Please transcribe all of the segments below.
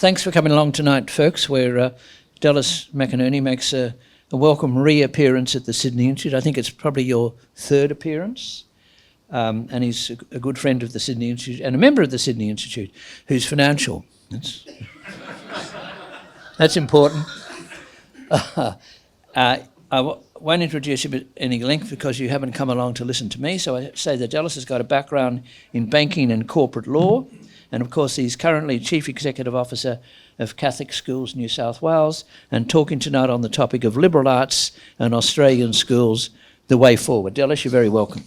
Thanks for coming along tonight, folks, where Dallas McInerney makes a welcome reappearance at the Sydney Institute. I think it's probably your third appearance. And he's a good friend of the Sydney Institute and a member of the Sydney Institute who's financial. That's important. I won't introduce you at any length because you haven't come along to listen to me. So I say that Dallas has got a background in banking and corporate law. And of course, he's currently Chief Executive Officer of Catholic Schools New South Wales and talking tonight on the topic of liberal arts and Australian schools, the way forward. Dallas, you're very welcome.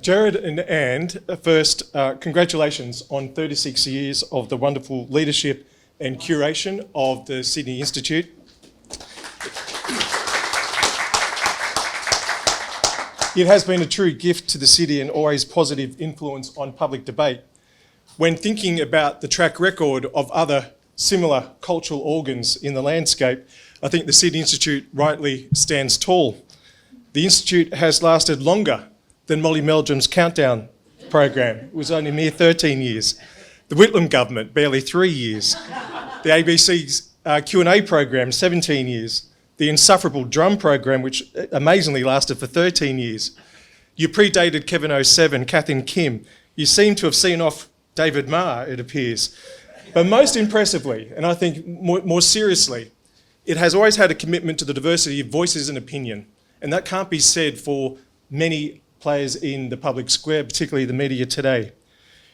Gerard and Anne, first, congratulations on 36 years of the wonderful leadership and curation of the Sydney Institute. It has been a true gift to the city and always positive influence on public debate. When thinking about the track record of other similar cultural organs in the landscape, I think the Sydney Institute rightly stands tall. The Institute has lasted longer than Molly Meldrum's Countdown program. It was only a mere 13 years. The Whitlam government, barely 3 years. The ABC's Q&A program, 17 years. The insufferable drum program, which amazingly lasted for 13 years. You predated Kevin 07, Kath and Kim. You seem to have seen off David Marr, it appears. But most impressively, and I think more seriously, it has always had a commitment to the diversity of voices and opinion. And that can't be said for many players in the public square, particularly the media today.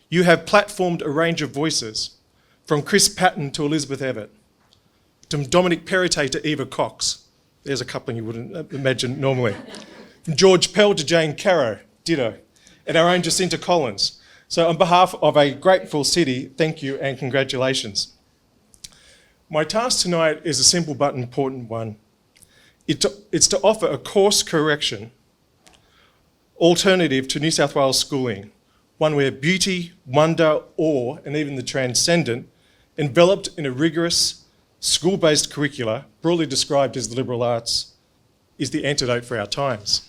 You have platformed a range of voices, from Chris Patton to Elizabeth Evatt, from Dominic Perrottet to Eva Cox. There's a coupling you wouldn't imagine normally. From George Pell to Jane Caro, ditto. And our own Jacinta Collins. So on behalf of a grateful city, thank you and congratulations. My task tonight is a simple but important one. It's to offer a course correction alternative to New South Wales schooling, one where beauty, wonder, awe, and even the transcendent, enveloped in a rigorous, school-based curricula, broadly described as the liberal arts, is the antidote for our times.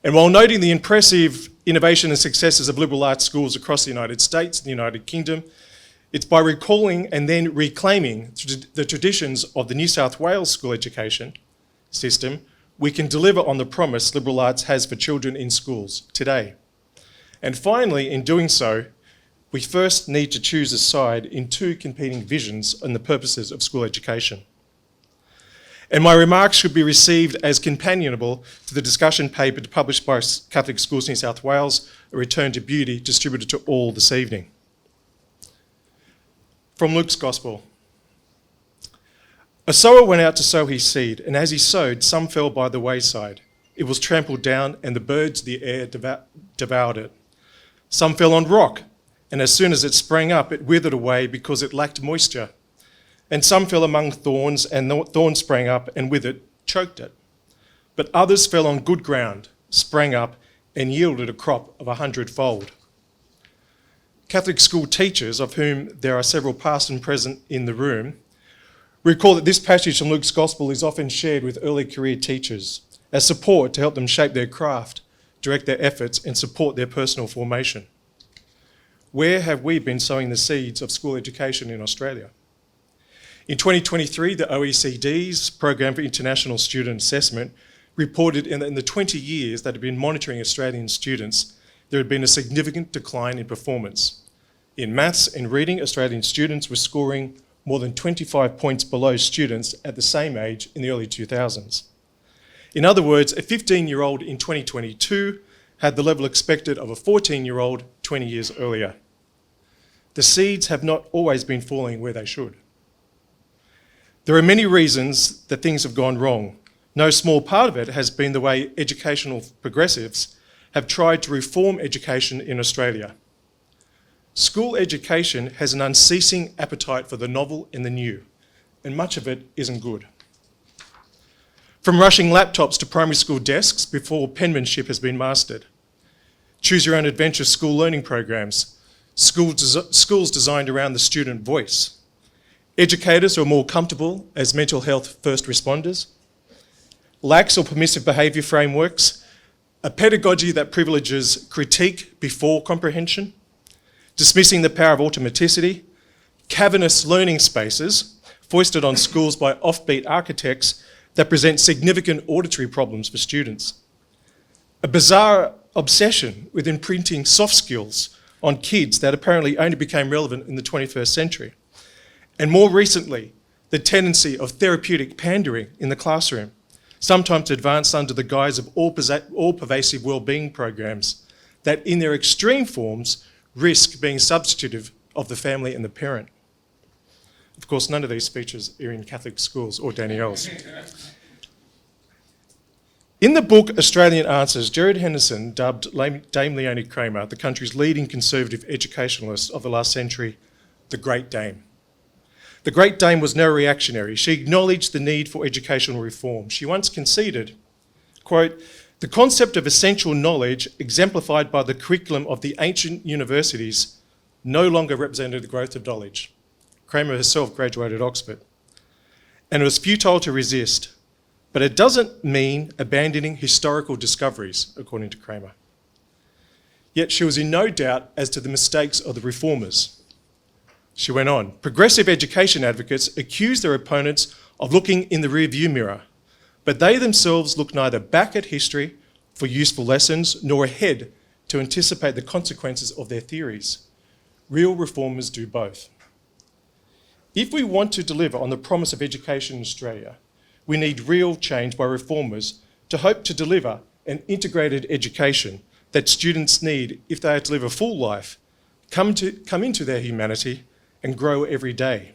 And while noting the impressive innovation and successes of liberal arts schools across the United States and the United Kingdom, it's by recalling and then reclaiming the traditions of the New South Wales school education system, we can deliver on the promise liberal arts has for children in schools today. And finally, in doing so, we first need to choose a side in two competing visions on the purposes of school education. And my remarks should be received as companionable to the discussion paper published by Catholic Schools New South Wales, A Return to Beauty, distributed to all this evening. From Luke's Gospel. A sower went out to sow his seed, and as he sowed, some fell by the wayside. It was trampled down, and the birds of the air devoured it. Some fell on rock, and as soon as it sprang up, it withered away because it lacked moisture. And some fell among thorns, and the thorns sprang up, and with it choked it. But others fell on good ground, sprang up, and yielded a crop of 100-fold. Catholic school teachers, of whom there are several past and present in the room, recall that this passage from Luke's Gospel is often shared with early career teachers as support to help them shape their craft, direct their efforts, and support their personal formation. Where have we been sowing the seeds of school education in Australia? In 2023, the OECD's Program for International Student Assessment reported in the 20 years that have been monitoring Australian students, there had been a significant decline in performance. In maths and reading, Australian students were scoring more than 25 points below students at the same age in the early 2000s. In other words, a 15-year-old in 2022 had the level expected of a 14-year-old 20 years earlier. The seeds have not always been falling where they should. There are many reasons that things have gone wrong. No small part of it has been the way educational progressives have tried to reform education in Australia. School education has an unceasing appetite for the novel and the new, and much of it isn't good. From rushing laptops to primary school desks before penmanship has been mastered. Choose your own adventure school learning programs, schools designed around the student voice. Educators who are more comfortable as mental health first responders. lax or permissive behaviour frameworks, a pedagogy that privileges critique before comprehension, dismissing the power of automaticity, cavernous learning spaces foisted on schools by offbeat architects that present significant auditory problems for students, a bizarre obsession with imprinting soft skills on kids that apparently only became relevant in the 21st century, and more recently, the tendency of therapeutic pandering in the classroom, sometimes advanced under the guise of all-pervasive well-being programs that in their extreme forms risk being substitutive of the family and the parent. Of course, none of these features are in Catholic schools or Danielle's. In the book Australian Answers, Gerard Henderson dubbed Dame Leonie Kramer, the country's leading conservative educationalist of the last century, the Great Dame. The Great Dame was no reactionary. She acknowledged the need for educational reform. She once conceded, quote, "The concept of essential knowledge exemplified by the curriculum of the ancient universities no longer represented the growth of knowledge." Kramer herself graduated Oxford. And it was futile to resist. But it doesn't mean abandoning historical discoveries, according to Kramer. Yet she was in no doubt as to the mistakes of the reformers. She went on, "Progressive education advocates accuse their opponents of looking in the rearview mirror, but they themselves look neither back at history for useful lessons nor ahead to anticipate the consequences of their theories. Real reformers do both." If we want to deliver on the promise of education in Australia, we need real change by reformers to hope to deliver an integrated education that students need if they are to live a full life, come into their humanity and grow every day.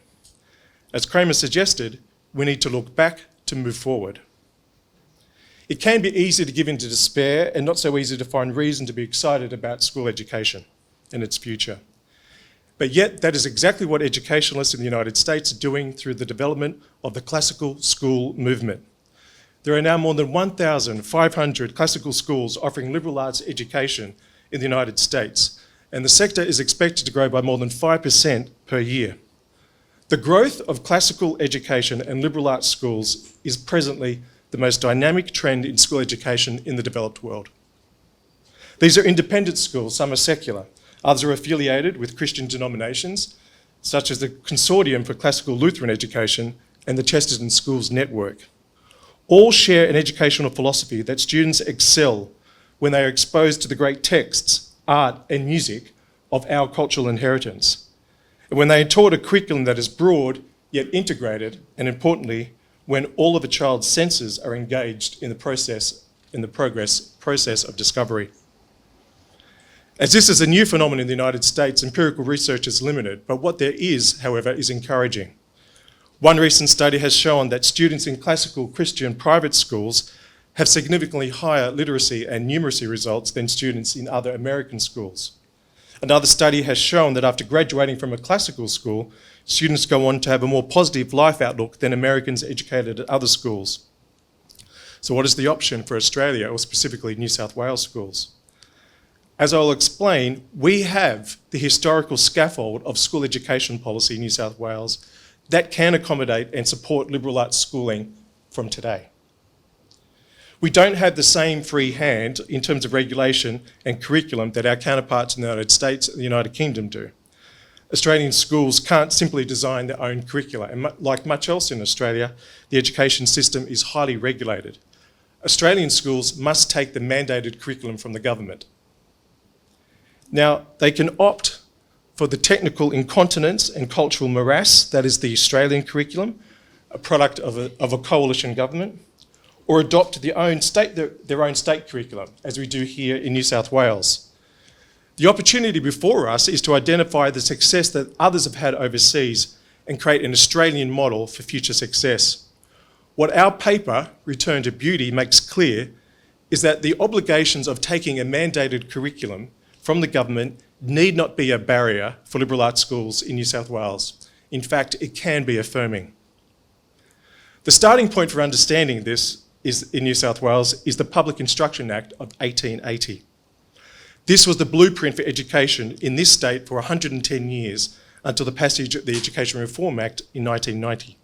As Kramer suggested, we need to look back to move forward. It can be easy to give in to despair and not so easy to find reason to be excited about school education and its future. But yet, that is exactly what educationalists in the United States are doing through the development of the classical school movement. There are now more than 1,500 classical schools offering liberal arts education in the United States, and the sector is expected to grow by more than 5% per year. The growth of classical education and liberal arts schools is presently the most dynamic trend in school education in the developed world. These are independent schools, some are secular. Others are affiliated with Christian denominations, such as the Consortium for Classical Lutheran Education and the Chesterton Schools Network. All share an educational philosophy that students excel when they are exposed to the great texts, art and music of our cultural inheritance, and when they are taught a curriculum that is broad yet integrated, and importantly, when all of a child's senses are engaged in the process of discovery. As this is a new phenomenon in the United States, empirical research is limited, but what there is, however, is encouraging. One recent study has shown that students in classical Christian private schools have significantly higher literacy and numeracy results than students in other American schools. Another study has shown that after graduating from a classical school, students go on to have a more positive life outlook than Americans educated at other schools. So what is the option for Australia, or specifically New South Wales schools? As I'll explain, we have the historical scaffold of school education policy in New South Wales that can accommodate and support liberal arts schooling from today. We don't have the same free hand in terms of regulation and curriculum that our counterparts in the United States and the United Kingdom do. Australian schools can't simply design their own curricula, and like much else in Australia, the education system is highly regulated. Australian schools must take the mandated curriculum from the government. Now, they can opt for the technical incontinence and cultural morass that is the Australian curriculum, a product of a coalition government, or adopt their own state curriculum, as we do here in New South Wales. The opportunity before us is to identify the success that others have had overseas and create an Australian model for future success. What our paper, Return to Beauty, makes clear is that the obligations of taking a mandated curriculum from the government need not be a barrier for liberal arts schools in New South Wales. In fact, it can be affirming. The starting point for understanding this in New South Wales is the Public Instruction Act of 1880. This was the blueprint for education in this state for 110 years until the passage of the Education Reform Act in 1990.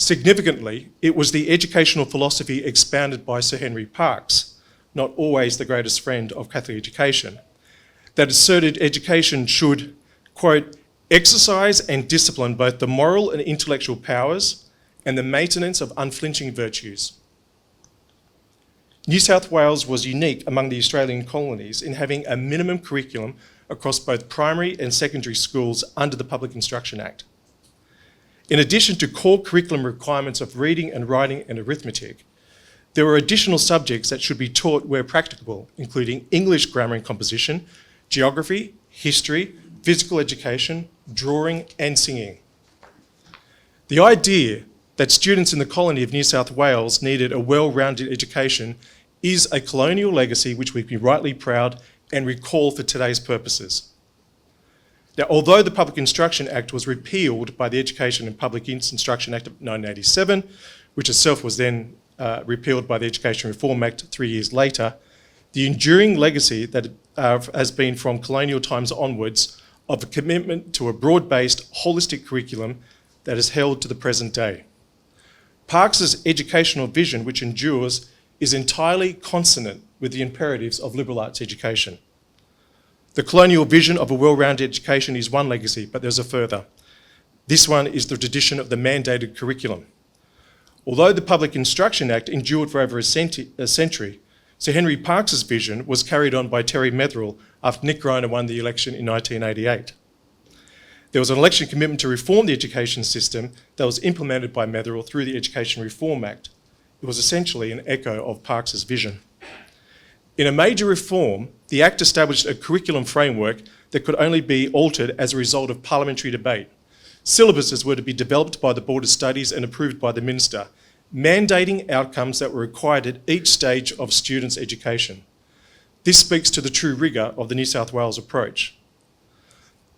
Significantly, it was the educational philosophy expounded by Sir Henry Parkes, not always the greatest friend of Catholic education, that asserted education should, quote, exercise and discipline both the moral and intellectual powers and the maintenance of unflinching virtues. New South Wales was unique among the Australian colonies in having a minimum curriculum across both primary and secondary schools under the Public Instruction Act. In addition to core curriculum requirements of reading and writing and arithmetic, there were additional subjects that should be taught where practicable, including English grammar and composition, geography, history, physical education, drawing and singing. The idea that students in the colony of New South Wales needed a well-rounded education is a colonial legacy which we can be rightly proud and recall for today's purposes. Now, although the Public Instruction Act was repealed by the Education and Public Instruction Act of 1987, which itself was then repealed by the Education Reform Act 3 years later, the enduring legacy that has been from colonial times onwards of a commitment to a broad-based, holistic curriculum that is held to the present day. Parkes's educational vision, which endures, is entirely consonant with the imperatives of liberal arts education. The colonial vision of a well-rounded education is one legacy, but there's a further. This one is the tradition of the mandated curriculum. Although the Public Instruction Act endured for over a century, Sir Henry Parkes's vision was carried on by Terry Metherell after Nick Greiner won the election in 1988. There was an election commitment to reform the education system that was implemented by Metherell through the Education Reform Act. It was essentially an echo of Parkes's vision. In a major reform, the Act established a curriculum framework that could only be altered as a result of parliamentary debate. Syllabuses were to be developed by the Board of Studies and approved by the Minister, mandating outcomes that were required at each stage of students' education. This speaks to the true rigour of the New South Wales approach.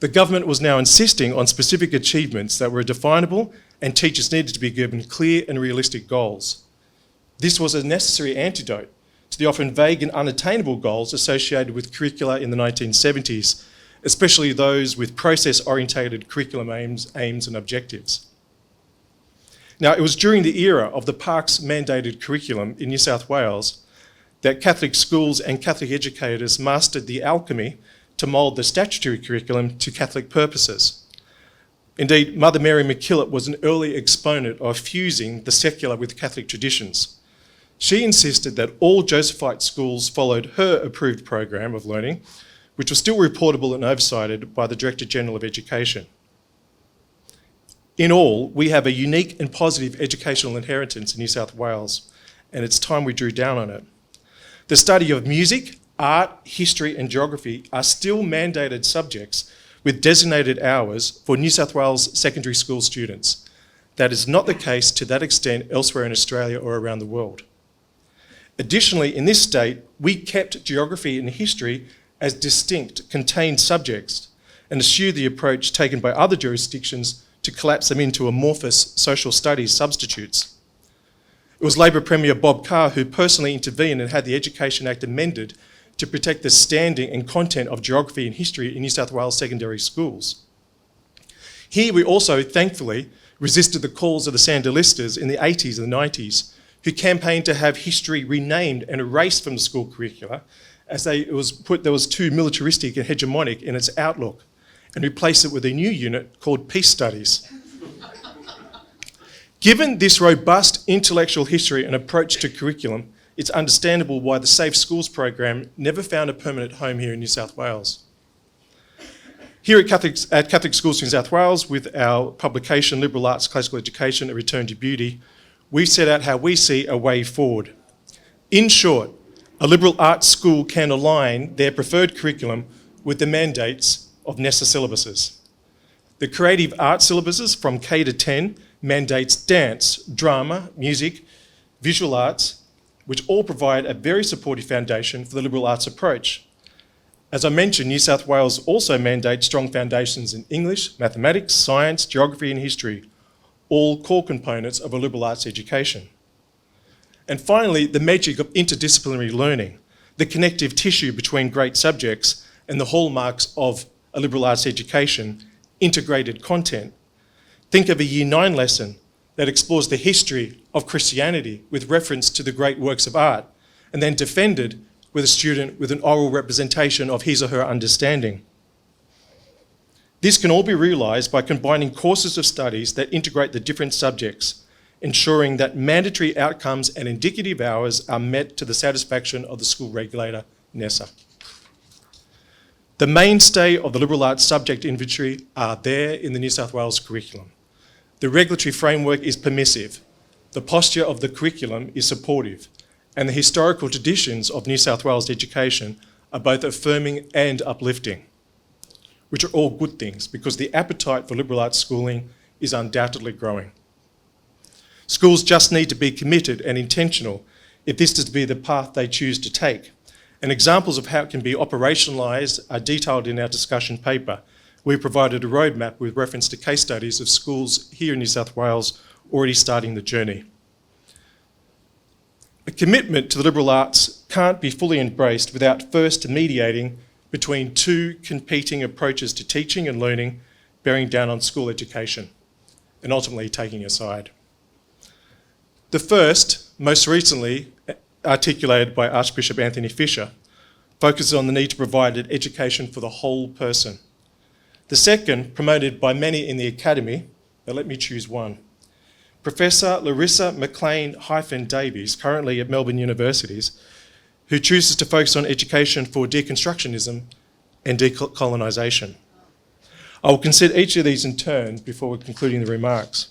The government was now insisting on specific achievements that were definable, and teachers needed to be given clear and realistic goals. This was a necessary antidote to the often vague and unattainable goals associated with curricula in the 1970s, especially those with process-orientated curriculum aims and objectives. Now, it was during the era of the Parkes mandated curriculum in New South Wales that Catholic schools and Catholic educators mastered the alchemy to mould the statutory curriculum to Catholic purposes. Indeed, Mother Mary MacKillop was an early exponent of fusing the secular with Catholic traditions. She insisted that all Josephite schools followed her approved program of learning, which was still reportable and oversighted by the Director General of Education. In all, we have a unique and positive educational inheritance in New South Wales, and it's time we drew down on it. The study of music, art, history and geography are still mandated subjects with designated hours for New South Wales secondary school students. That is not the case to that extent elsewhere in Australia or around the world. Additionally, in this state, we kept geography and history as distinct, contained subjects and eschewed the approach taken by other jurisdictions to collapse them into amorphous social studies substitutes. It was Labor Premier Bob Carr who personally intervened and had the Education Act amended to protect the standing and content of geography and history in New South Wales secondary schools. Here we also, thankfully, resisted the calls of the Sandalisters in the 80s and the 90s, who campaigned to have history renamed and erased from the school curricula as it was too militaristic and hegemonic in its outlook, and replace it with a new unit called Peace Studies. Given this robust intellectual history and approach to curriculum, it's understandable why the Safe Schools program never found a permanent home here in New South Wales. Here at Catholic Schools in New South Wales, with our publication Liberal Arts Classical Education, A Return to Beauty, we set out how we see a way forward. In short, a liberal arts school can align their preferred curriculum with the mandates of NESA syllabuses. The creative arts syllabuses from K to 10 mandates dance, drama, music, visual arts, which all provide a very supportive foundation for the liberal arts approach. As I mentioned, New South Wales also mandates strong foundations in English, mathematics, science, geography and history, all core components of a liberal arts education. And finally, the magic of interdisciplinary learning, the connective tissue between great subjects and the hallmarks of a liberal arts education, integrated content. Think of a Year 9 lesson that explores the history of Christianity with reference to the great works of art, and then defended with a student with an oral representation of his or her understanding. This can all be realised by combining courses of studies that integrate the different subjects, ensuring that mandatory outcomes and indicative hours are met to the satisfaction of the school regulator, NESA. The mainstay of the liberal arts subject inventory are there in the New South Wales curriculum. The regulatory framework is permissive, the posture of the curriculum is supportive, and the historical traditions of New South Wales education are both affirming and uplifting, which are all good things because the appetite for liberal arts schooling is undoubtedly growing. Schools just need to be committed and intentional if this is to be the path they choose to take. And examples of how it can be operationalised are detailed in our discussion paper. We provided a roadmap with reference to case studies of schools here in New South Wales already starting the journey. A commitment to the liberal arts can't be fully embraced without first mediating between two competing approaches to teaching and learning, bearing down on school education, and ultimately taking a side. The first, most recently articulated by Archbishop Anthony Fisher, focuses on the need to provide an education for the whole person. The second, promoted by many in the academy, now let me choose one. Professor Larissa McLean-Davies, currently at Melbourne Universities, who chooses to focus on education for deconstructionism and decolonisation. I will consider each of these in turn before concluding the remarks.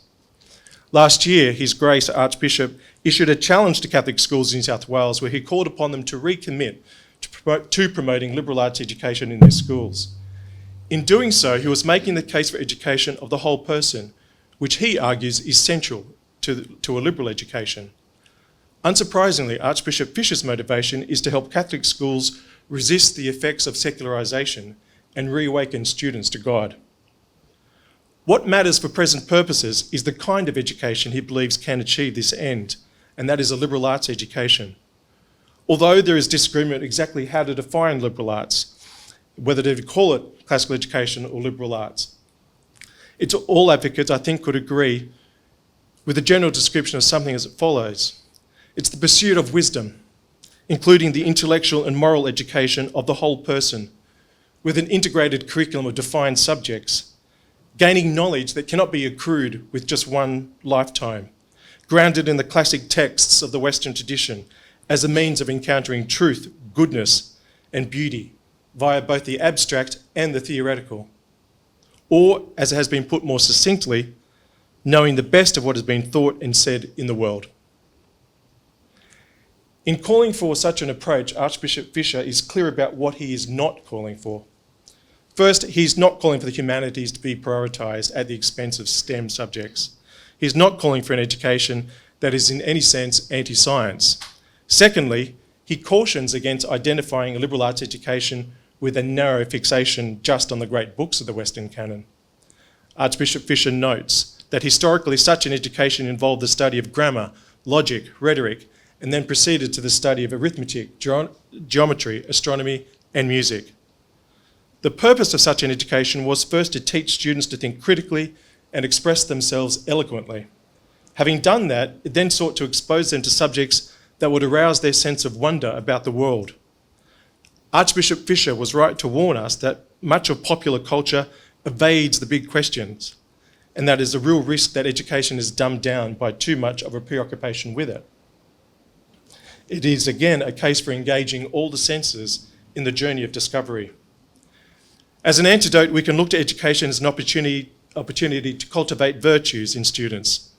Last year, His Grace Archbishop issued a challenge to Catholic schools in New South Wales where he called upon them to recommit to promoting liberal arts education in their schools. In doing so, he was making the case for education of the whole person, which he argues is central to a liberal education. Unsurprisingly, Archbishop Fisher's motivation is to help Catholic schools resist the effects of secularisation and reawaken students to God. What matters for present purposes is the kind of education he believes can achieve this end, and that is a liberal arts education. Although there is disagreement exactly how to define liberal arts, whether to call it classical education or liberal arts, all advocates, I think, could agree with a general description of something as it follows. It's the pursuit of wisdom, including the intellectual and moral education of the whole person, with an integrated curriculum of defined subjects, gaining knowledge that cannot be accrued with just one lifetime, grounded in the classic texts of the Western tradition as a means of encountering truth, goodness, and beauty via both the abstract and the theoretical. Or, as it has been put more succinctly, knowing the best of what has been thought and said in the world. In calling for such an approach, Archbishop Fisher is clear about what he is not calling for. First, he's not calling for the humanities to be prioritised at the expense of STEM subjects. He's not calling for an education that is in any sense anti-science. Secondly, he cautions against identifying a liberal arts education with a narrow fixation just on the great books of the Western canon. Archbishop Fisher notes that historically such an education involved the study of grammar, logic, rhetoric, and then proceeded to the study of arithmetic, geometry, astronomy, and music. The purpose of such an education was first to teach students to think critically and express themselves eloquently. Having done that, it then sought to expose them to subjects that would arouse their sense of wonder about the world. Archbishop Fisher was right to warn us that much of popular culture evades the big questions, and that is a real risk that education is dumbed down by too much of a preoccupation with it. It is again a case for engaging all the senses in the journey of discovery. As an antidote, we can look to education as an opportunity to cultivate virtues in students.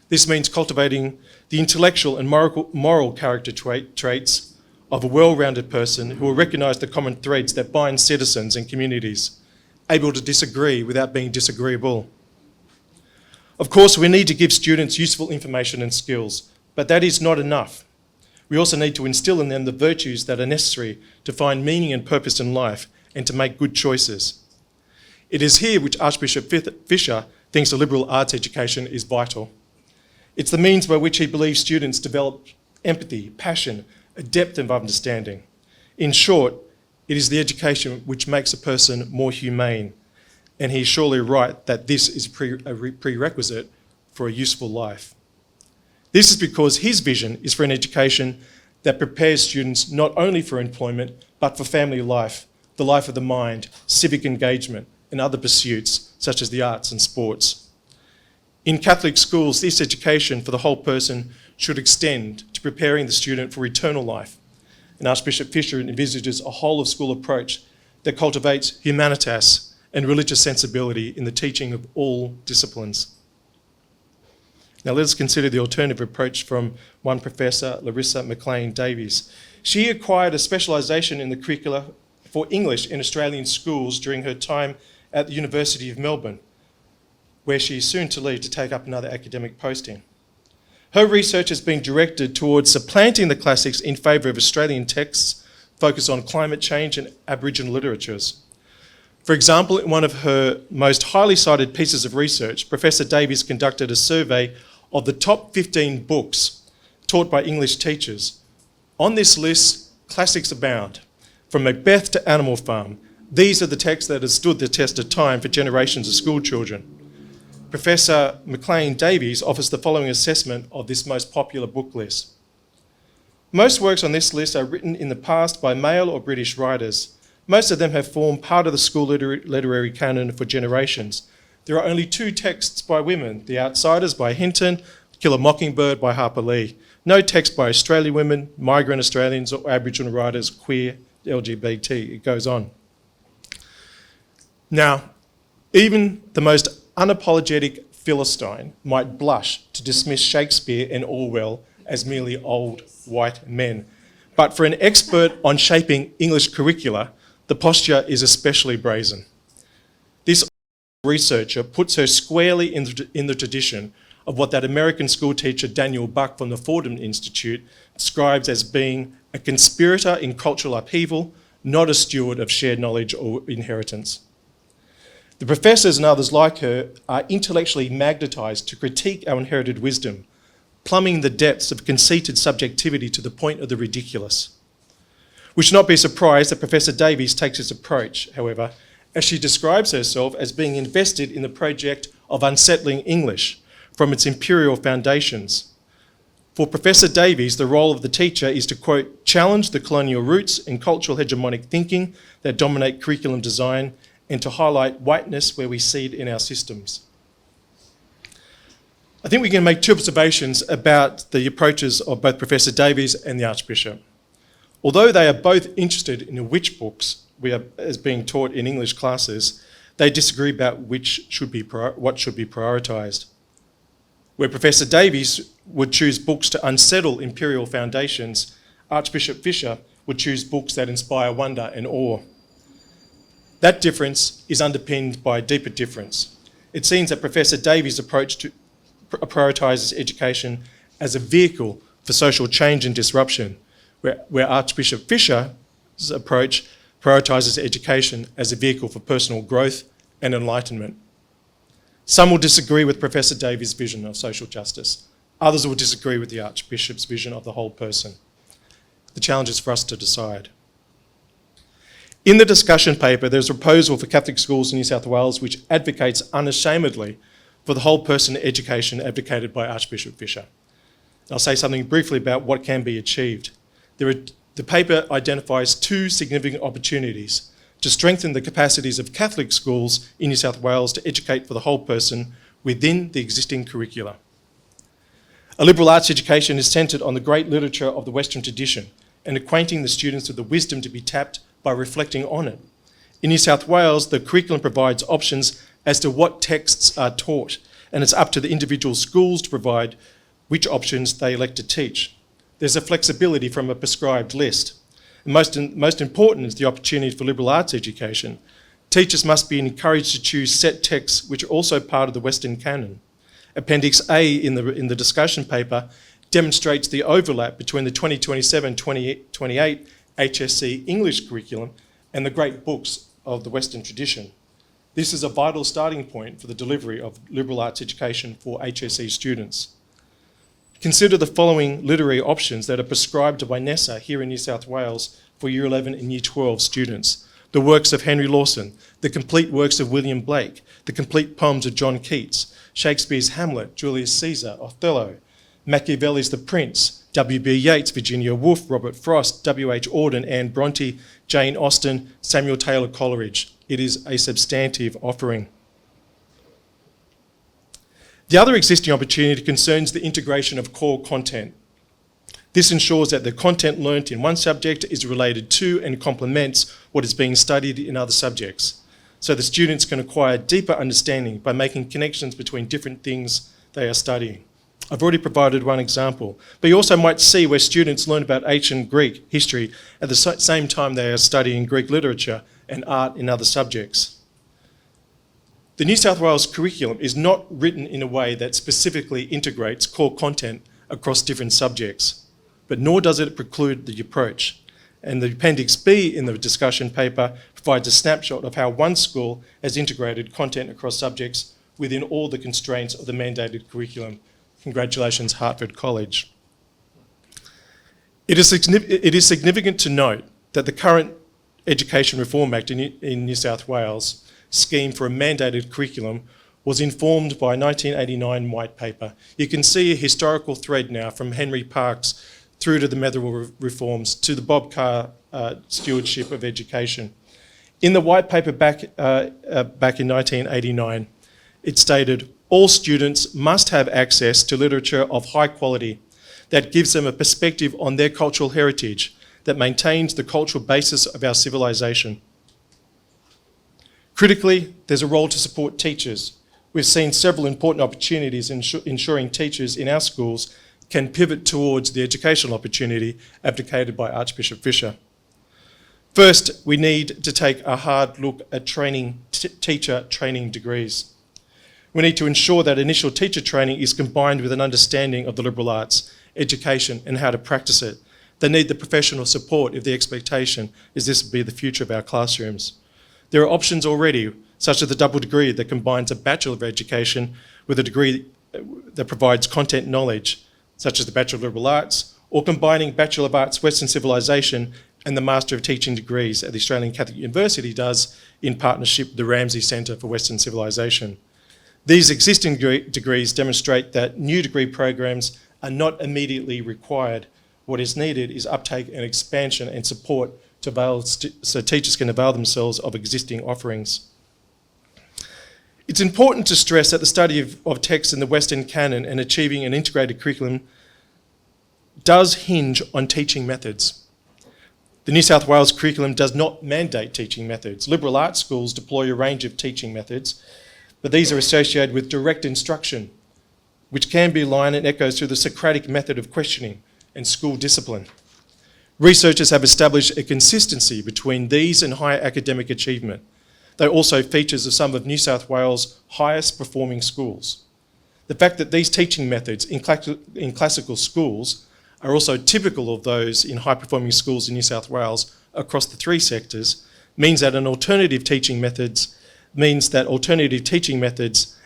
This means cultivating the intellectual and moral character traits of a well-rounded person who will recognise the common threads that bind citizens and communities, able to disagree without being disagreeable. Of course, we need to give students useful information and skills, but that is not enough. We also need to instil in them the virtues that are necessary to find meaning and purpose in life and to make good choices. It is here which Archbishop Fisher thinks a liberal arts education is vital. It's the means by which he believes students develop empathy, passion, a depth of understanding. In short, it is the education which makes a person more humane, and he is surely right that this is a prerequisite for a useful life. This is because his vision is for an education that prepares students not only for employment, but for family life, the life of the mind, civic engagement, and other pursuits such as the arts and sports. In Catholic schools, this education for the whole person should extend to preparing the student for eternal life. And Archbishop Fisher envisages a whole-of-school approach that cultivates humanitas and religious sensibility in the teaching of all disciplines. Now let us consider the alternative approach from one professor, Larissa McLean-Davies. She acquired a specialisation in the curricula for English in Australian schools during her time at the University of Melbourne, where she is soon to leave to take up another academic posting. Her research has been directed towards supplanting the classics in favour of Australian texts focused on climate change and Aboriginal literatures. For example, in one of her most highly cited pieces of research, Professor Davies conducted a survey of the top 15 books taught by English teachers. On this list, classics abound. From Macbeth to Animal Farm, these are the texts that have stood the test of time for generations of school children. Professor McLean-Davies offers the following assessment of this most popular book list. Most works on this list are written in the past by male or British writers. Most of them have formed part of the school literary canon for generations. There are only 2 texts by women, The Outsiders by Hinton, Kill a Mockingbird by Harper Lee. No text by Australian women, migrant Australians or Aboriginal writers, queer, LGBT, it goes on. Now, even the most unapologetic Philistine might blush to dismiss Shakespeare and Orwell as merely old white men. But for an expert on shaping English curricula, the posture is especially brazen. This researcher puts her squarely in the tradition of what that American schoolteacher Daniel Buck from the Fordham Institute describes as being a conspirator in cultural upheaval, not a steward of shared knowledge or inheritance. The professors and others like her are intellectually magnetised to critique our inherited wisdom, plumbing the depths of conceited subjectivity to the point of the ridiculous. We should not be surprised that Professor Davies takes this approach, however, as she describes herself as being invested in the project of unsettling English from its imperial foundations. For Professor Davies, the role of the teacher is to, quote, challenge the colonial roots and cultural hegemonic thinking that dominate curriculum design and to highlight whiteness where we see it in our systems. I think we can make 2 observations about the approaches of both Professor Davies and the Archbishop. Although they are both interested in which books as being taught in English classes, they disagree about what should be prioritised. Where Professor Davies would choose books to unsettle imperial foundations, Archbishop Fisher would choose books that inspire wonder and awe. That difference is underpinned by a deeper difference. It seems that Professor Davies' approach prioritises education as a vehicle for social change and disruption, where Archbishop Fisher's approach prioritises education as a vehicle for personal growth and enlightenment. Some will disagree with Professor Davies' vision of social justice. Others will disagree with the Archbishop's vision of the whole person. The challenge is for us to decide. In the discussion paper, there's a proposal for Catholic schools in New South Wales which advocates unashamedly for the whole person education advocated by Archbishop Fisher. I'll say something briefly about what can be achieved. The paper identifies 2 significant opportunities to strengthen the capacities of Catholic schools in New South Wales to educate for the whole person within the existing curricula. A liberal arts education is centred on the great literature of the Western tradition and acquainting the students with the wisdom to be tapped by reflecting on it. In New South Wales, the curriculum provides options as to what texts are taught, and it's up to the individual schools to provide which options they elect to teach. There's a flexibility from a prescribed list. And most important is the opportunity for liberal arts education. Teachers must be encouraged to choose set texts which are also part of the Western canon. Appendix A in the discussion paper demonstrates the overlap between the 2027-2028 HSC English curriculum and the great books of the Western tradition. This is a vital starting point for the delivery of liberal arts education for HSC students. Consider the following literary options that are prescribed by NESA here in New South Wales for Year 11 and Year 12 students. the works of Henry Lawson, the complete works of William Blake, the complete poems of John Keats, Shakespeare's Hamlet, Julius Caesar, Othello, Machiavelli's The Prince, W.B. Yeats, Virginia Woolf, Robert Frost, W.H. Auden, Anne Bronte, Jane Austen, Samuel Taylor Coleridge. It is a substantive offering. The other existing opportunity concerns the integration of core content. This ensures that the content learnt in one subject is related to and complements what is being studied in other subjects, so the students can acquire deeper understanding by making connections between different things they are studying. I've already provided one example, but you also might see where students learn about ancient Greek history at the same time they are studying Greek literature and art in other subjects. The New South Wales curriculum is not written in a way that specifically integrates core content across different subjects, but nor does it preclude the approach. And the Appendix B in the discussion paper provides a snapshot of how one school has integrated content across subjects within all the constraints of the mandated curriculum. Congratulations, Hertford College. It is significant to note that the current Education Reform Act in New South Wales scheme for a mandated curriculum was informed by a 1989 white paper. You can see a historical thread now from Henry Parkes through to the Motherwell reforms to the Bob Carr stewardship of education. In the white paper back in 1989, it stated, all students must have access to literature of high quality that gives them a perspective on their cultural heritage, that maintains the cultural basis of our civilization. Critically, there's a role to support teachers. We've seen several important opportunities in ensuring teachers in our schools can pivot towards the educational opportunity advocated by Archbishop Fisher. First, we need to take a hard look at teacher training degrees. We need to ensure that initial teacher training is combined with an understanding of the liberal arts, education, and how to practice it. They need the professional support if the expectation is this will be the future of our classrooms. There are options already, such as the double degree that combines a Bachelor of Education with a degree that provides content knowledge, such as the Bachelor of Liberal Arts, or combining Bachelor of Arts Western Civilization and the Master of Teaching degrees at the Australian Catholic University does in partnership with the Ramsay Centre for Western Civilization. These existing degrees demonstrate that new degree programs are not immediately required. What is needed is uptake and expansion and support so teachers can avail themselves of existing offerings. It's important to stress that the study of texts in the Western canon and achieving an integrated curriculum does hinge on teaching methods. The New South Wales curriculum does not mandate teaching methods. Liberal arts schools deploy a range of teaching methods, but these are associated with direct instruction, which can be aligned and echoes through the Socratic method of questioning and school discipline. Researchers have established a consistency between these and higher academic achievement. They're also features of some of New South Wales' highest performing schools. The fact that these teaching methods in classical schools are also typical of those in high performing schools in New South Wales across the three sectors means that alternative teaching methods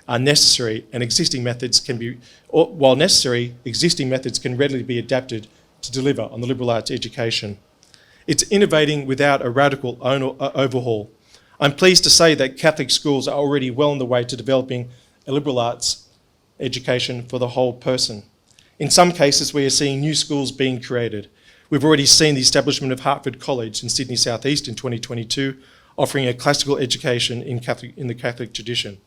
are necessary, and existing methods can be, while necessary, existing methods can readily be adapted to deliver on the liberal arts education. It's innovating without a radical overhaul. I'm pleased to say that Catholic schools are already well on the way to developing a liberal arts education for the whole person. In some cases, we are seeing new schools being created. We've already seen the establishment of Hertford College in Sydney South East in 2022, offering a classical education in the Catholic tradition.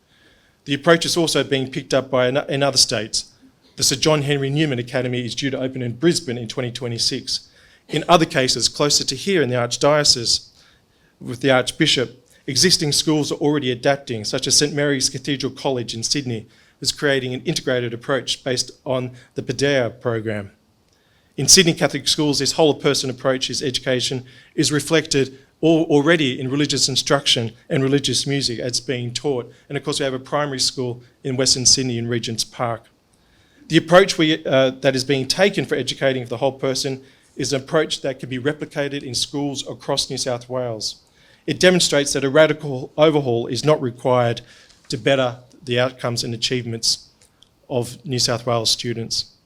The approach is also being picked up in other states. The Sir John Henry Newman Academy is due to open in Brisbane in 2026. In other cases, closer to here in the Archdiocese, with the Archbishop, existing schools are already adapting, such as St Mary's Cathedral College in Sydney is creating an integrated approach based on the Padea program. In Sydney Catholic schools, this whole-of-person approach to education is reflected already in religious instruction and religious music as being taught. And of course, we have a primary school in Western Sydney in Regent's Park. The approach that is being taken for educating the whole person is an approach that can be replicated in schools across New South Wales. It demonstrates that a radical overhaul is not required to better the outcomes and achievements of New South Wales students.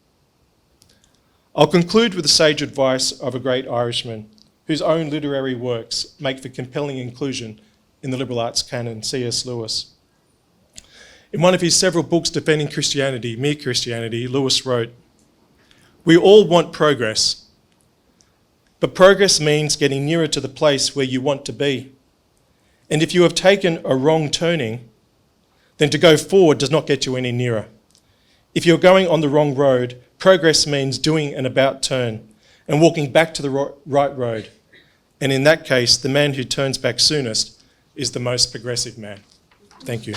I'll conclude with the sage advice of a great Irishman, whose own literary works make for compelling inclusion in the liberal arts canon, C.S. Lewis. In one of his several books defending Christianity, Mere Christianity, Lewis wrote, "We all want progress, but progress means getting nearer to the place where you want to be. And if you have taken a wrong turning, then to go forward does not get you any nearer. If you're going on the wrong road, progress means doing an about turn and walking back to the right road. And in that case, the man who turns back soonest is the most progressive man." Thank you.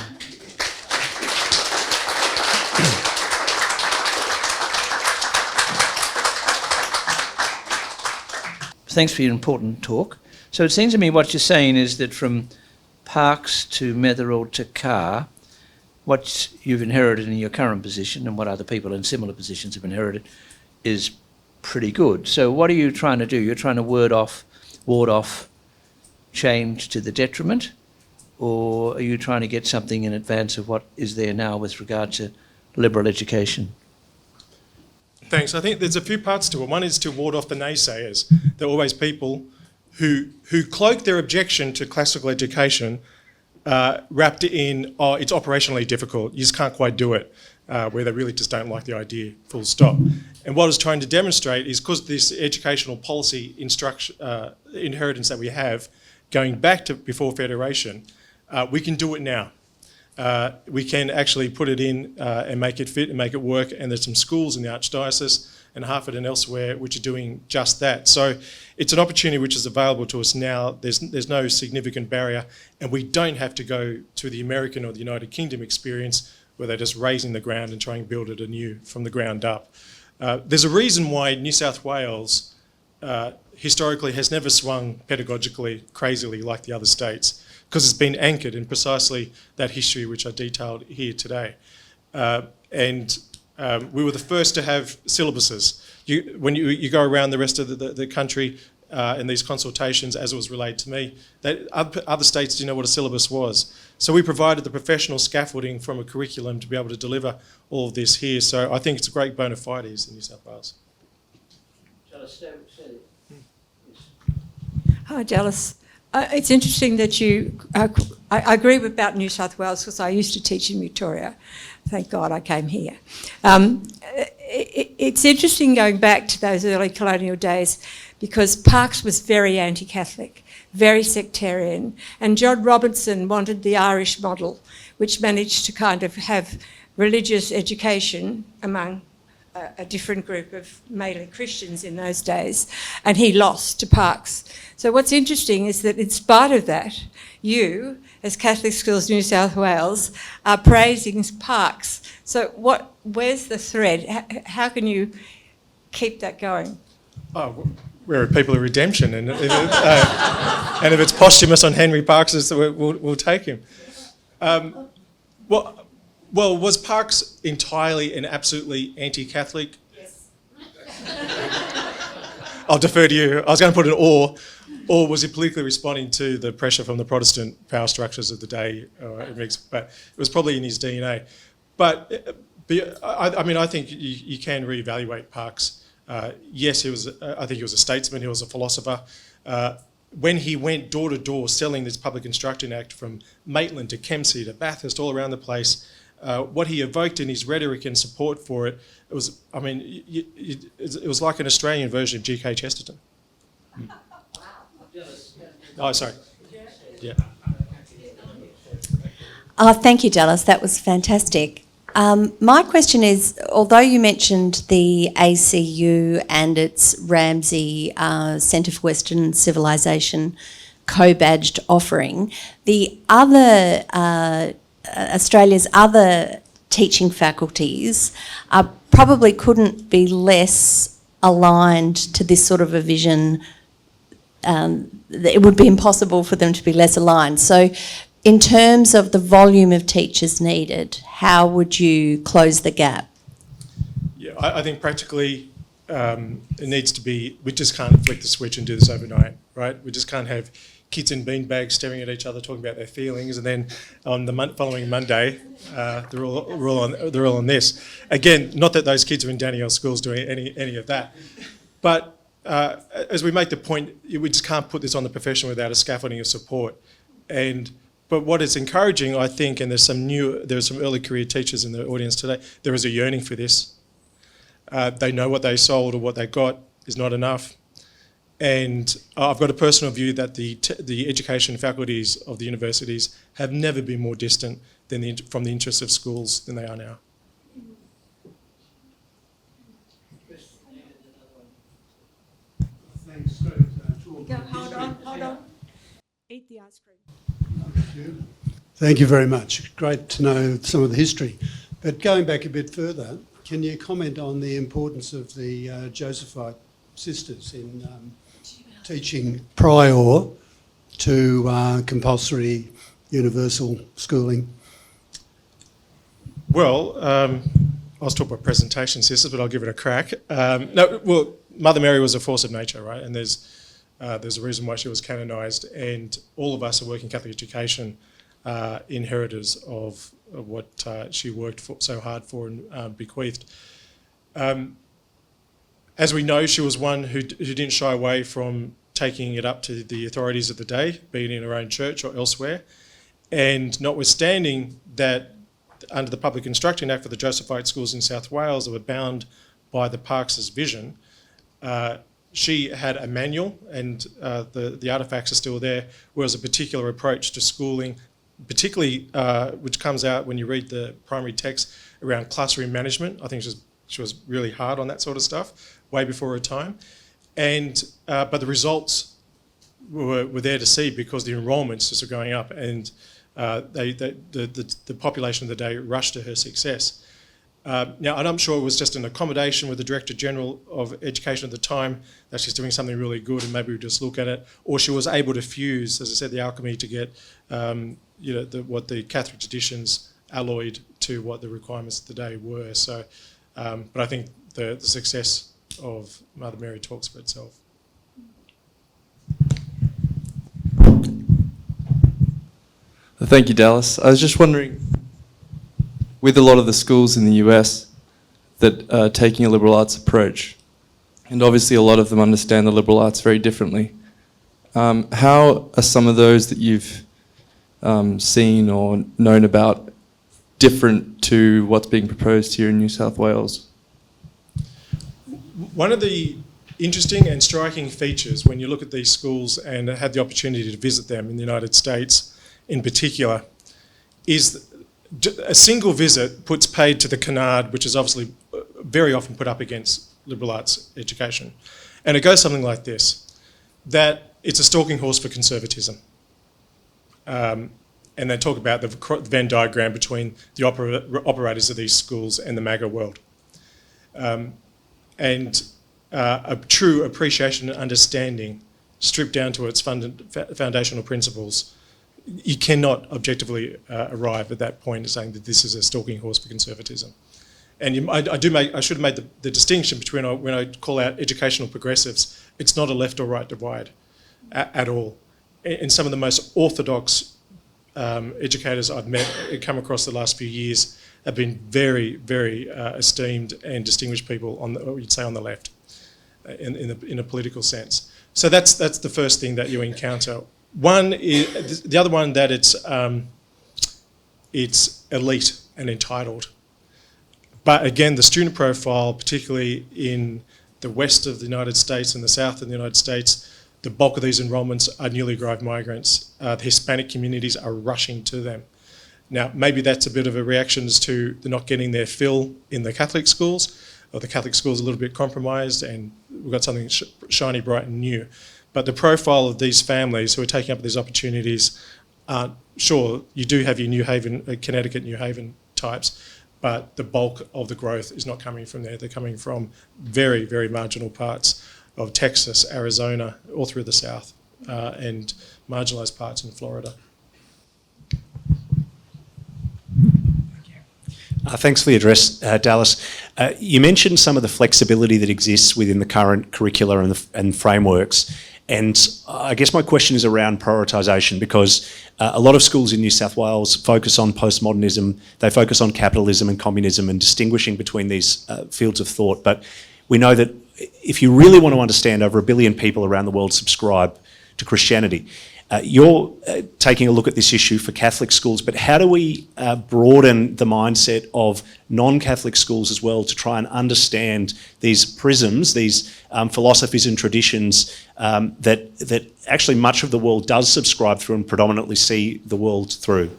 Thanks for your important talk. So it seems to me what you're saying is that from Parkes to Metherell to Carr, what you've inherited in your current position and what other people in similar positions have inherited is pretty good. So what are you trying to do? You're trying to ward off change to the detriment, or are you trying to get something in advance of what is there now with regard to liberal education? Thanks. I think there's a few parts to it. One is to ward off the naysayers. There are always people who cloak their objection to classical education wrapped in, oh, it's operationally difficult, you just can't quite do it, where they really just don't like the idea, full stop. And what I was trying to demonstrate is because this educational policy inheritance that we have, going back to before Federation, we can do it now. We can actually put it in and make it fit and make it work, and there's some schools in the Archdiocese and Hartford and elsewhere which are doing just that. So it's an opportunity which is available to us now. There's no significant barrier, and we don't have to go to the American or the United Kingdom experience where they're just razing the ground and trying to build it anew from the ground up. There's a reason why New South Wales historically has never swung pedagogically crazily like the other states, because it's been anchored in precisely that history which I detailed here today. We were the first to have syllabuses. When you go around the rest of the country in these consultations, as it was relayed to me, that other states didn't know what a syllabus was. So we provided the professional scaffolding from a curriculum to be able to deliver all of this here. So I think it's a great bona fides in New South Wales. Hi, Dallas. It's interesting that you... I agree about New South Wales because I used to teach in Victoria. Thank God I came here. It's interesting going back to those early colonial days because Parkes was very anti-Catholic, very sectarian, and John Robinson wanted the Irish model, which managed to kind of have religious education among a different group of mainly Christians in those days, and he lost to Parkes. So what's interesting is that in spite of that, you, as Catholic Schools New South Wales, are praising Parkes. So where's the thread? How can you keep that going? Oh, we're a people of redemption, and if it's posthumous on Henry Parkes, we'll take him. Well, was Parkes entirely and absolutely anti-Catholic? Yes. I'll defer to you. I was going to put an or was he politically responding to the pressure from the Protestant power structures of the day? But it was probably in his DNA. But I think you can reevaluate Parkes. Yes, I think he was a statesman. He was a philosopher. When he went door to door selling this Public Instruction Act from Maitland to Kempsey to Bathurst, all around the place, what he evoked in his rhetoric and support for it, it was like an Australian version of G.K. Chesterton. Oh, sorry. Yeah. Oh, thank you, Dallas. That was fantastic. My question is, although you mentioned the ACU and its Ramsay Centre for Western Civilisation co-badged offering, the other Australia's other teaching faculties probably couldn't be less aligned to this sort of a vision. It would be impossible for them to be less aligned. So in terms of the volume of teachers needed, how would you close the gap? Yeah, I think practically it needs to be, we just can't flick the switch and do this overnight, right? We just can't have kids in beanbags staring at each other talking about their feelings, and then on the following Monday they're all on this. Again, not that those kids are in Danielle schools doing any of that, but as we make the point, we just can't put this on the profession without a scaffolding of support. But what is encouraging, I think, and there's some early career teachers in the audience today, there is a yearning for this. They know what they sold or what they got is not enough. And I've got a personal view that the education faculties of the universities have never been more distant from the interests of schools than they are now. Thanks, Hold on. Eat the ice cream. Thank you very much. Great to know some of the history. But going back a bit further, can you comment on the importance of the Josephite sisters in teaching prior to compulsory universal schooling? Well, I was talking about presentation sisters, but I'll give it a crack. Mother Mary was a force of nature, right? And there's a reason why she was canonised, and all of us who work in Catholic education are inheritors of what she worked so hard for and bequeathed. As we know, she was one who didn't shy away from taking it up to the authorities of the day, be it in her own church or elsewhere. And notwithstanding that, under the Public Instruction Act for the Josephite schools in South Wales that were bound by the Parkes' vision, she had a manual, and the artefacts are still there, whereas a particular approach to schooling, particularly which comes out when you read the primary text around classroom management. I think she was really hard on that sort of stuff, way before her time. But the results were there to see, because the enrolments just were going up, and the population of the day rushed to her success. Now, I'm sure it was just an accommodation with the Director General of Education at the time that she's doing something really good and maybe we just look at it, or she was able to fuse, as I said, the alchemy to get what the Catholic traditions alloyed to what the requirements of the day were. So, but I think the success of Mother Mary talks for itself. Thank you, Dallas. I was just wondering, with a lot of the schools in the US that are taking a liberal arts approach, and obviously a lot of them understand the liberal arts very differently, how are some of those that you've seen or known about different to what's being proposed here in New South Wales? One of the interesting and striking features when you look at these schools and had the opportunity to visit them in the United States in particular is a single visit puts paid to the canard, which is obviously very often put up against liberal arts education. And it goes something like this, that it's a stalking horse for conservatism. And they talk about the Venn diagram between the operators of these schools and the MAGA world. And a true appreciation and understanding, stripped down to its foundational principles, you cannot objectively arrive at that point of saying that this is a stalking horse for conservatism. And I should have made the distinction between when I call out educational progressives, it's not a left or right divide at all. And some of the most orthodox educators I've come across the last few years have been very, very esteemed and distinguished people on you'd say on the left, in a political sense. So that's the first thing that you encounter. One is the other one, that it's elite and entitled. But again, the student profile, particularly in the west of the United States and the south of the United States, the bulk of these enrolments are newly arrived migrants. The Hispanic communities are rushing to them. Now, maybe that's a bit of a reaction as to they're not getting their fill in the Catholic schools, or the Catholic schools are a little bit compromised and we've got something shiny, bright and new. But the profile of these families who are taking up these opportunities, sure, you do have your New Haven, Connecticut, New Haven types, but the bulk of the growth is not coming from there. They're coming from very, very marginal parts of Texas, Arizona, all through the south, and marginalised parts in Florida. Thanks for the address, Dallas. You mentioned some of the flexibility that exists within the current curricula and frameworks. And I guess my question is around prioritisation, because a lot of schools in New South Wales focus on postmodernism, they focus on capitalism and communism and distinguishing between these fields of thought. But we know that if you really want to understand, over 1 billion people around the world subscribe to Christianity. You're taking a look at this issue for Catholic schools, but how do we broaden the mindset of non-Catholic schools as well to try and understand these prisms, these philosophies and traditions that actually much of the world does subscribe through and predominantly see the world through?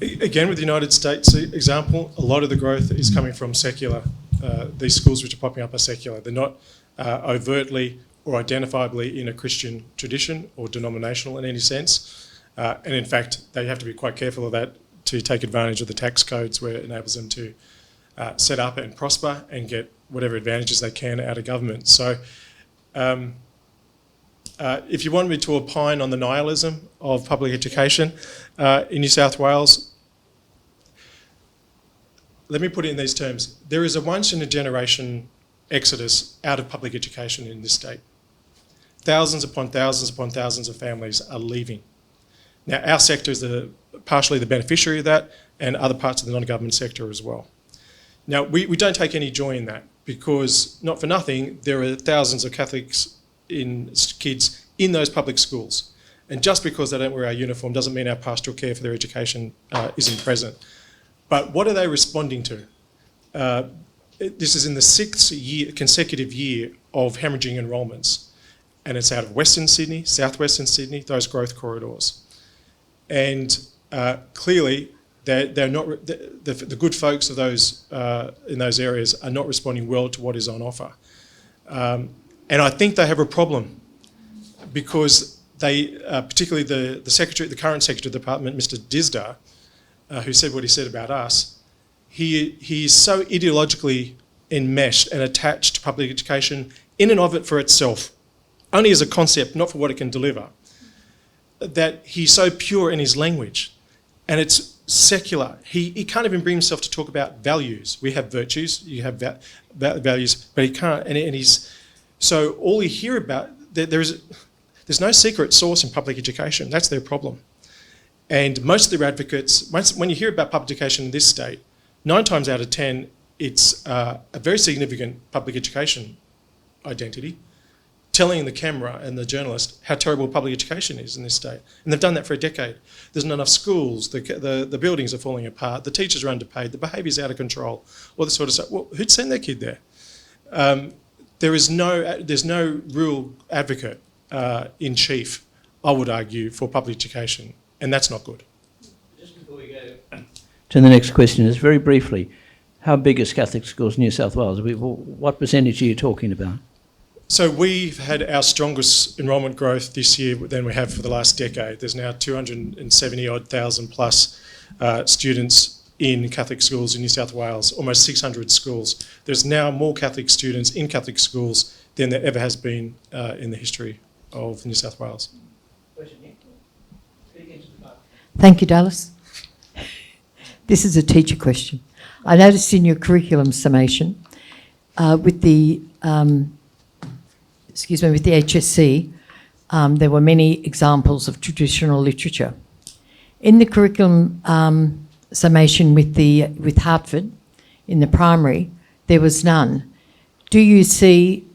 Again, with the United States example, a lot of the growth is coming from secular. These schools which are popping up are secular. They're not overtly or identifiably in a Christian tradition or denominational in any sense. And in fact, they have to be quite careful of that to take advantage of the tax codes where it enables them to set up and prosper and get whatever advantages they can out of government. So if you want me to opine on the nihilism of public education in New South Wales, let me put it in these terms. There is a once-in-a-generation exodus out of public education in this state. Thousands upon thousands upon thousands of families are leaving. Now, our sector is partially the beneficiary of that, and other parts of the non-government sector as well. Now, we don't take any joy in that because, not for nothing, there are thousands of Catholics kids in those public schools. And just because they don't wear our uniform doesn't mean our pastoral care for their education isn't present. But what are they responding to? This is in the 6th consecutive year of hemorrhaging enrolments. And it's out of Western Sydney, southwestern Sydney, those growth corridors. And clearly, they're not the good folks of those in those areas are not responding well to what is on offer. And I think they have a problem because they, particularly the current Secretary of the Department, Mr. Disdar, who said what he said about us, he is so ideologically enmeshed and attached to public education in and of it for itself, only as a concept, not for what it can deliver, that he's so pure in his language. And it's secular. He can't even bring himself to talk about values. We have virtues, you have values, but he can't. And he's so all you hear about, there's no secret source in public education. That's their problem. And most of their advocates, when you hear about public education in this state, 9 times out of 10, it's a very significant public education identity, telling the camera and the journalist how terrible public education is in this state. And they've done that for a decade. There's not enough schools, the buildings are falling apart, the teachers are underpaid, the behaviour's out of control, all this sort of stuff. Well, who'd send their kid there? There's no real advocate in chief, I would argue, for public education, and that's not good. Just before we go to the next question, is very briefly, how big is Catholic schools in New South Wales? What percentage are you talking about? So we've had our strongest enrolment growth this year than we have for the last decade. There's now 270-odd thousand plus students in Catholic schools in New South Wales, almost 600 schools. There's now more Catholic students in Catholic schools than there ever has been in the history of New South Wales. Thank you, Dallas. This is a teacher question. I noticed in your curriculum summation with the HSC, there were many examples of traditional literature. In the curriculum summation with Hartford, in the primary, there was none. Do you see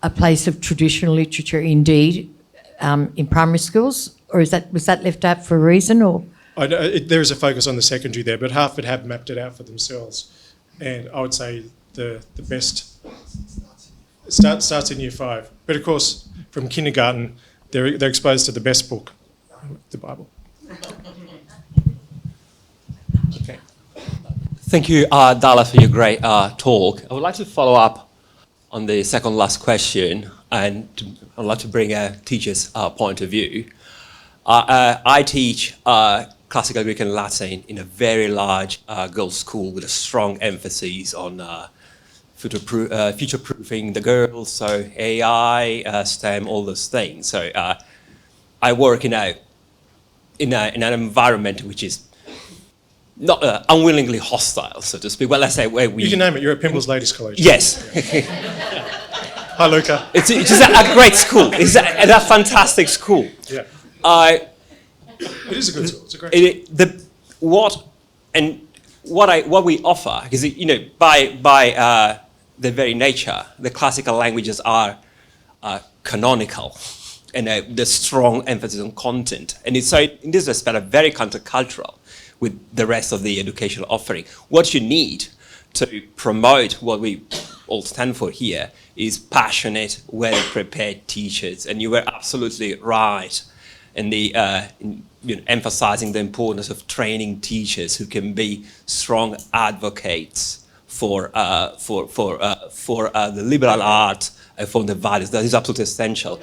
a place of traditional literature indeed in primary schools, or was that left out for a reason? Or I know there is a focus on the secondary there, but Hartford have mapped it out for themselves, and I would say the best starts in year 5. But of course, from kindergarten, they're exposed to the best book, the Bible. Okay. Thank you, Dala, for your great talk. I would like to follow up on the second last question, and I'd like to bring a teacher's point of view. I teach classical Greek and Latin in a very large girls' school with a strong emphasis on future-proofing the girls, so AI, STEM, all those things. So I work in an environment which is not unwillingly hostile, so to speak. Well, let's say where we... You can name it. You're at Pimble's Ladies College. Yes. Hi, Luca. It's just a great school. It's a fantastic school. Yeah. It is a good school. It's a great school. What we offer, because by their very nature, the classical languages are canonical, and the strong emphasis on content. And it's so, in this respect, very countercultural with the rest of the educational offering. What you need to promote what we all stand for here is passionate, well-prepared teachers. And you were absolutely right in emphasizing the importance of training teachers who can be strong advocates for the liberal arts and for the values. That is absolutely essential.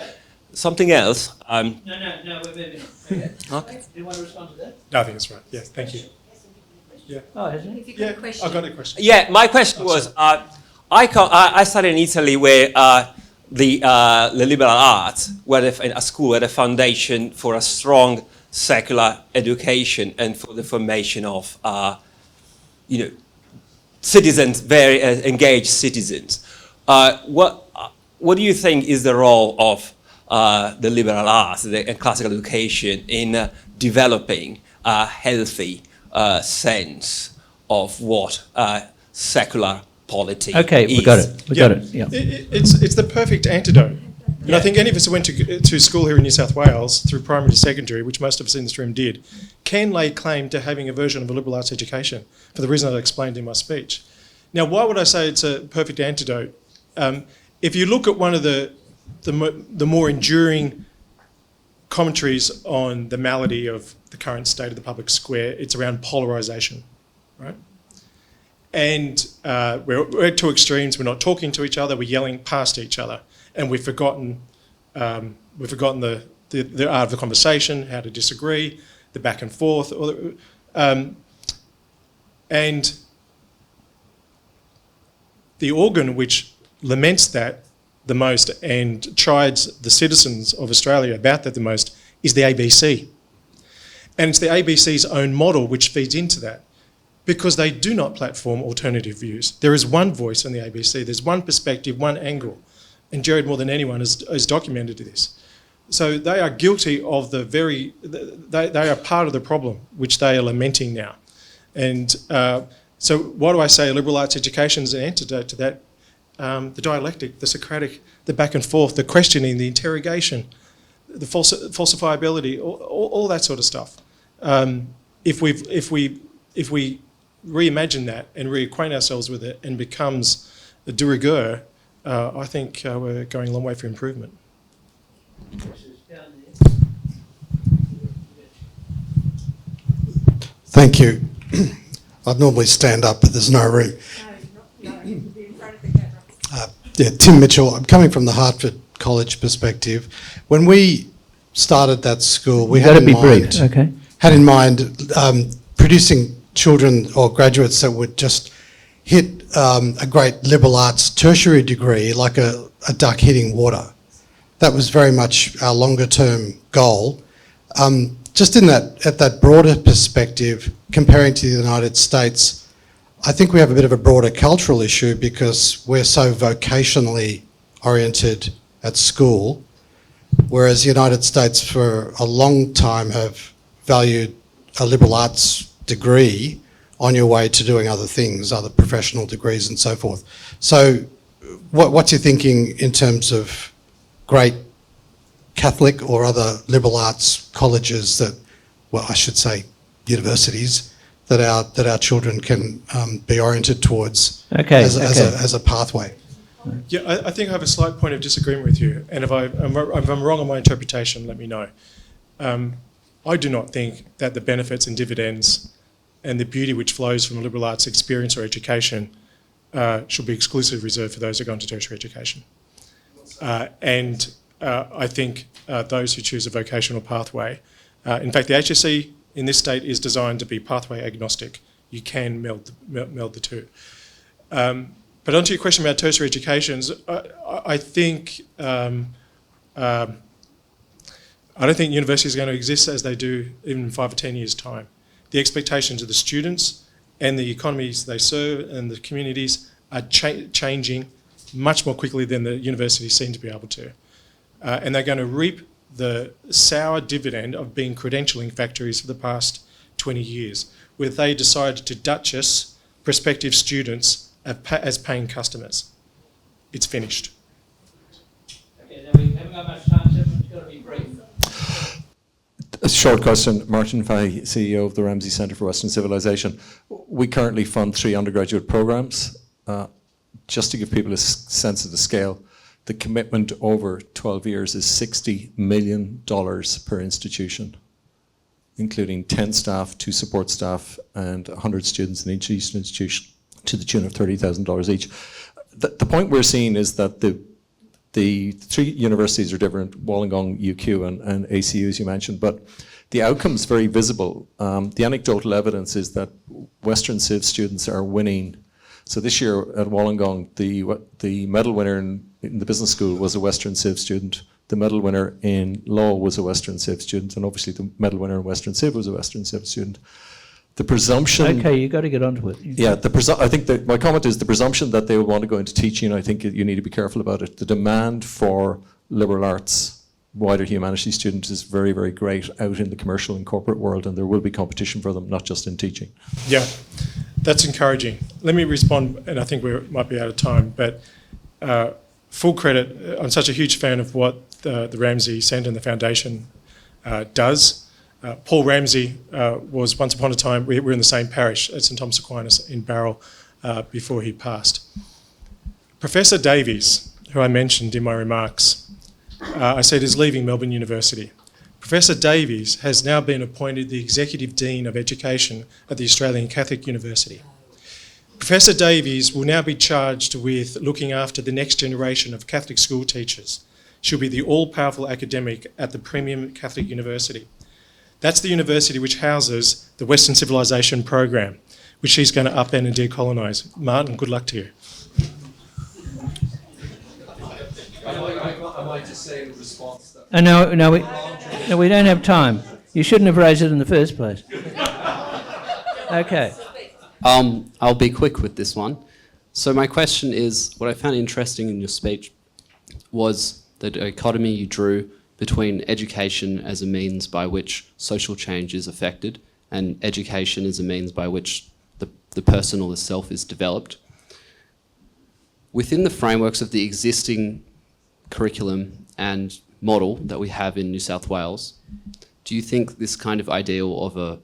Something else. No, we're moving on. Okay. Okay. Do you want to respond to that? No, I think it's right. Yes, thank you. Oh, hasn't it? Yeah, I've got a question. Yeah, my question was, I studied in Italy where the liberal arts were a school were the foundation for a strong secular education and for the formation of, citizens, very engaged citizens. What do you think is the role of the liberal arts and classical education in developing a healthy sense of what secular polity Okay, we is? got it. We got it. Yeah. It's the perfect antidote. And I think any of us who went to school here in New South Wales through primary to secondary, which most of us in this room did, can lay claim to having a version of a liberal arts education for the reason I explained in my speech. Now, why would I say it's a perfect antidote? If you look at one of the more enduring commentaries on the malady of the current state of the public square, it's around polarisation, right? And we're at two extremes. We're not talking to each other. We're yelling past each other, and we've forgotten the art of the conversation, how to disagree, the back and forth, and the organ which laments that the most and chides the citizens of Australia about that the most is the ABC. And it's the ABC's own model which feeds into that, because they do not platform alternative views. There is one voice in the ABC, there's one perspective, one angle, and Gerard more than anyone has documented this. So they are guilty of they are part of the problem which they are lamenting now. And so why do I say liberal arts education is an antidote to that? The dialectic, the Socratic, the back and forth, the questioning, the interrogation, the falsifiability, all that sort of stuff. If we reimagine that and reacquaint ourselves with it and becomes a de rigueur, I think we're going a long way for improvement. Thank you. I'd normally stand up, but there's no room. Tim Mitchell. I'm coming from the Hartford College perspective. When we started that school, we had in mind producing children or graduates that would just hit a great liberal arts tertiary degree like a duck hitting water. That was very much our longer term goal. Just at that broader perspective, comparing to the United States, I think we have a bit of a broader cultural issue because we're so vocationally oriented at school, whereas the United States for a long time have valued a liberal arts degree on your way to doing other things, other professional degrees and so forth. So what's your thinking in terms of great Catholic or other liberal arts colleges that, well, I should say universities, that our children can be oriented towards as a pathway? Yeah, I think I have a slight point of disagreement with you, and if I'm wrong on my interpretation, let me know. I do not think that the benefits and dividends and the beauty which flows from a liberal arts experience or education should be exclusively reserved for those who go into tertiary education. I think those who choose a vocational pathway, in fact, the HSC in this state is designed to be pathway agnostic. You can meld the two. But onto your question about tertiary educations, I think I don't think universities are going to exist as they do even in 5 or 10 years' time. The expectations of the students and the economies they serve and the communities are changing much more quickly than the universities seem to be able to. And they're going to reap the sour dividend of being credentialing factories for the past 20 years, where they decided to duchess prospective students as paying customers. it's finished. Okay, then we haven't got much time, so it's got to be brief. A short question. Martin Fahey, CEO of the Ramsey Centre for Western Civilization. We currently fund 3 undergraduate programs. Just to give people a sense of the scale, the commitment over 12 years is $60 million per institution, including 10 staff, 2 support staff, and 100 students in each institution, to the tune of $30,000 each. The point we're seeing is that the 3 universities are different, Wollongong, UQ and ACU, as you mentioned, but the outcome's very visible. The anecdotal evidence is that Western Civ students are winning. So this year at Wollongong, the medal winner in the business school was a Western Civ student. The medal winner in law was a Western Civ student, and obviously the medal winner in Western Civ was a Western Civ student. The presumption... Okay, you've got to get onto it. Yeah, I think that my comment is the presumption that they would want to go into teaching, I think you need to be careful about it. The demand for liberal arts, wider humanities students is very, very great out in the commercial and corporate world, and there will be competition for them, not just in teaching. Yeah, that's encouraging. Let me respond, and I think we might be out of time, but full credit. I'm such a huge fan of what the Ramsey Centre and the Foundation does. Paul Ramsey was once upon a time, we were in the same parish at St Thomas Aquinas in Barrel before he passed. Professor Davies, who I mentioned in my remarks, I said is leaving Melbourne University. Professor Davies has now been appointed the Executive Dean of Education at the Australian Catholic University. Professor Davies will now be charged with looking after the next generation of Catholic school teachers. She'll be the all-powerful academic at the Premium Catholic University. That's the university which houses the Western Civilization program, which she's going to upend and decolonise. Martin, good luck to you. I might just say in response that... No, we don't have time. You shouldn't have raised it in the first place. Okay. I'll be quick with this one. So my question is, what I found interesting in your speech was the dichotomy you drew between education as a means by which social change is affected and education as a means by which the person or the self is developed. Within the frameworks of the existing curriculum and model that we have in New South Wales, do you think this kind of ideal of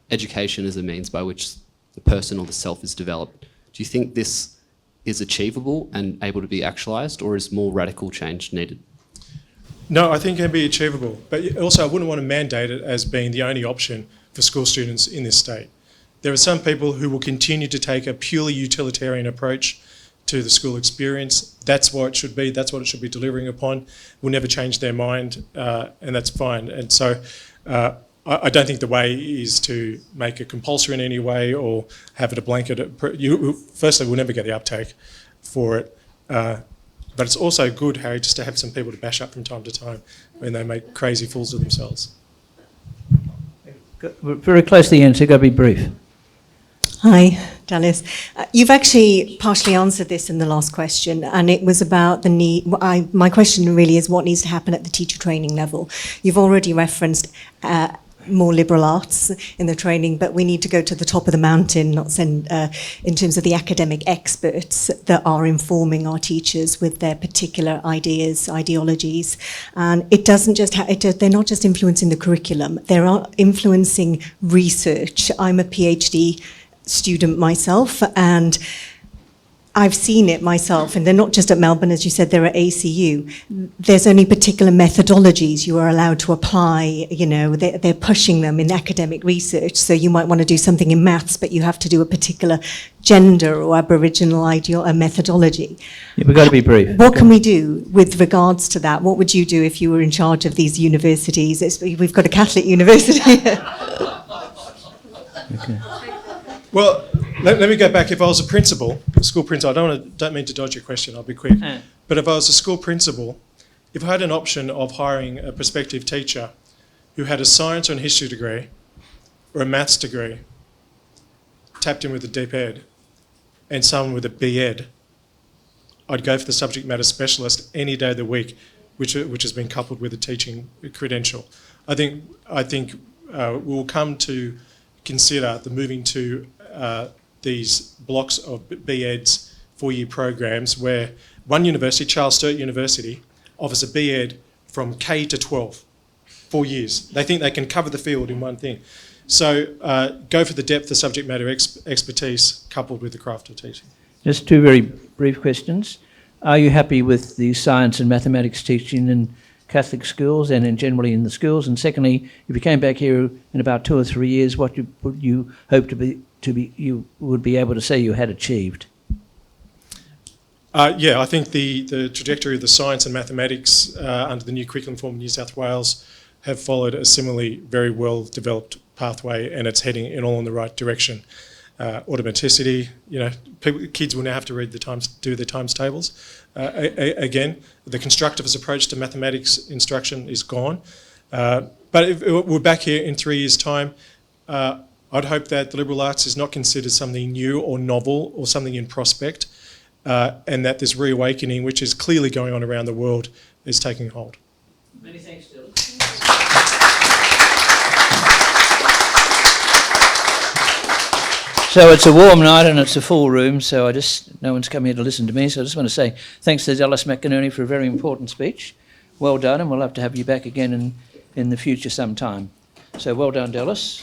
education as a means by which the person or the self is developed, do you think this is achievable and able to be actualised, or is more radical change needed? No, I think it can be achievable, but also I wouldn't want to mandate it as being the only option for school students in this state. There are some people who will continue to take a purely utilitarian approach to the school experience. That's what it should be, that's what it should be delivering upon. Will never change their mind, and that's fine. And so I don't think the way is to make it compulsory in any way or have it a blanket. Firstly, we'll never get the uptake for it. But it's also good, Harry, just to have some people to bash up from time to time when they make crazy fools of themselves. We're very close to the end, so you've got to be brief. Hi, Dallas. You've actually partially answered this in the last question, and it was about the need. My question really is what needs to happen at the teacher training level. You've already referenced more liberal arts in the training, but we need to go to the top of the mountain, in terms of the academic experts that are informing our teachers with their particular ideas, ideologies. And it doesn't just they're not just influencing the curriculum, they're influencing research. I'm a PhD student myself, and I've seen it myself, and they're not just at Melbourne, as you said, they're at ACU. There's only particular methodologies you are allowed to apply, they're pushing them in academic research. So you might want to do something in maths, but you have to do a particular gender or Aboriginal methodology. Yeah, we've got to be brief. What can we do with regards to that? What would you do if you were in charge of these universities? We've got a Catholic university here. Okay. Well, let me go back. If I was a principal, a school principal, I don't mean to dodge your question, I'll be quick. But if I was a school principal, if I had an option of hiring a prospective teacher who had a science or an history degree or a maths degree, tapped in with a deep ed, and someone with a B.Ed, I'd go for the subject matter specialist any day of the week, which has been coupled with a teaching credential. I think we'll come to consider the moving to these blocks of B.Eds, 4-year programs, where One university, Charles Sturt University, offers a B.Ed from K to 12, 4 years. They think they can cover the field in one thing. So go for the depth of subject matter expertise coupled with the craft of teaching. Just two very brief questions. Are you happy with the science and mathematics teaching in Catholic schools and generally in the schools? And secondly, if you came back here in about 2 or 3 years, what would you hope you would be able to say you had achieved? I think the trajectory of the science and mathematics under the new curriculum form in New South Wales have followed a similarly very well developed pathway, and it's heading in all in the right direction. Automaticity, kids will now have to do their times tables. Again, the constructivist approach to mathematics instruction is gone. But if we're back here in 3 years' time, I'd hope that the liberal arts is not considered something new or novel or something in prospect, and that this reawakening, which is clearly going on around the world, is taking hold. Many thanks, Dylan. So it's a warm night and it's a full room, so no one's come here to listen to me, so I just want to say thanks to Dallas McInerney for a very important speech. Well done, and we'll have to have you back again in the future sometime. So well done, Dallas.